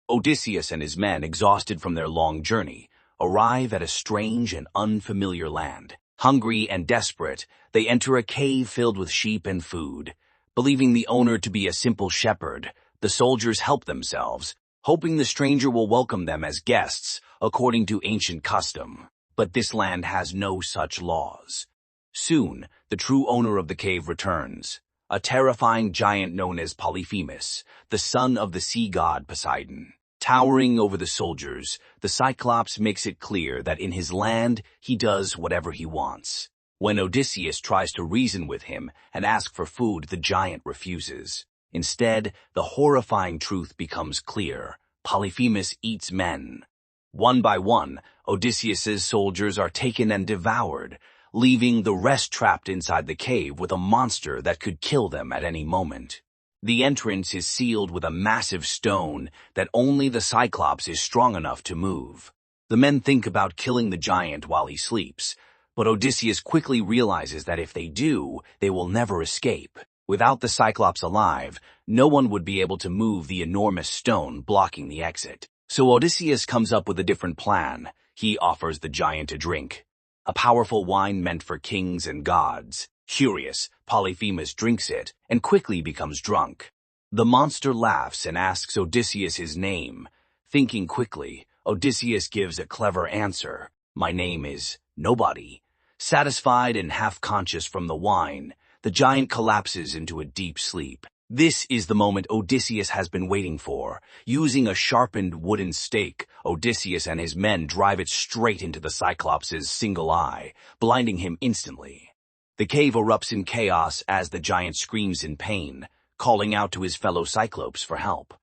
Odysseus and his men, exhausted from their long journey, arrive at a strange and unfamiliar land. Hungry and desperate, they enter a cave filled with sheep and food. Believing the owner to be a simple shepherd, the soldiers help themselves, hoping the stranger will welcome them as guests according to ancient custom. But this land has no such laws. Soon, the true owner of the cave returns, a terrifying giant known as Polyphemus, the son of the sea god Poseidon. Towering over the soldiers, the Cyclops makes it clear that in his land he does whatever he wants. When Odysseus tries to reason with him and ask for food, the giant refuses. Instead, the horrifying truth becomes clear. Polyphemus eats men. One by one, Odysseus's soldiers are taken and devoured, leaving the rest trapped inside the cave with a monster that could kill them at any moment. The entrance is sealed with a massive stone that only the Cyclops is strong enough to move. The men think about killing the giant while he sleeps, but Odysseus quickly realizes that if they do, they will never escape. Without the Cyclops alive, no one would be able to move the enormous stone blocking the exit. So Odysseus comes up with a different plan. He offers the giant a drink, a powerful wine meant for kings and gods. Curious, Polyphemus drinks it and quickly becomes drunk. The monster laughs and asks Odysseus his name. Thinking quickly, Odysseus gives a clever answer. My name is Nobody. Satisfied and half-conscious from the wine, the giant collapses into a deep sleep. This is the moment Odysseus has been waiting for. Using a sharpened wooden stake, Odysseus and his men drive it straight into the Cyclops' single eye, blinding him instantly. The cave erupts in chaos as the giant screams in pain, calling out to his fellow Cyclopes for help.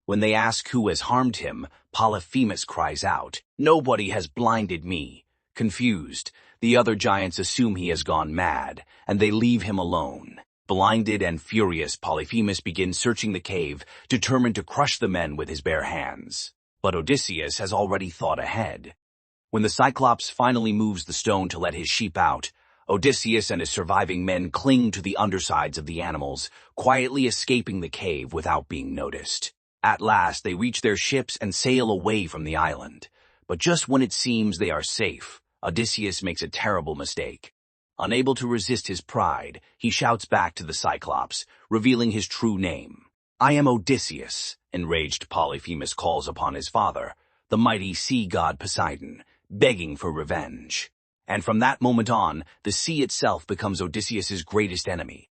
When they ask who has harmed him, Polyphemus cries out, "Nobody has blinded me." Confused, the other giants assume he has gone mad, and they leave him alone. Blinded and furious, Polyphemus begins searching the cave, determined to crush the men with his bare hands. But Odysseus has already thought ahead. When the Cyclops finally moves the stone to let his sheep out, Odysseus and his surviving men cling to the undersides of the animals, quietly escaping the cave without being noticed. At last, they reach their ships and sail away from the island. But just when it seems they are safe, Odysseus makes a terrible mistake. Unable to resist his pride, he shouts back to the Cyclops, revealing his true name. "I am Odysseus," enraged Polyphemus calls upon his father, the mighty sea god Poseidon, begging for revenge. And from that moment on, the sea itself becomes Odysseus's greatest enemy.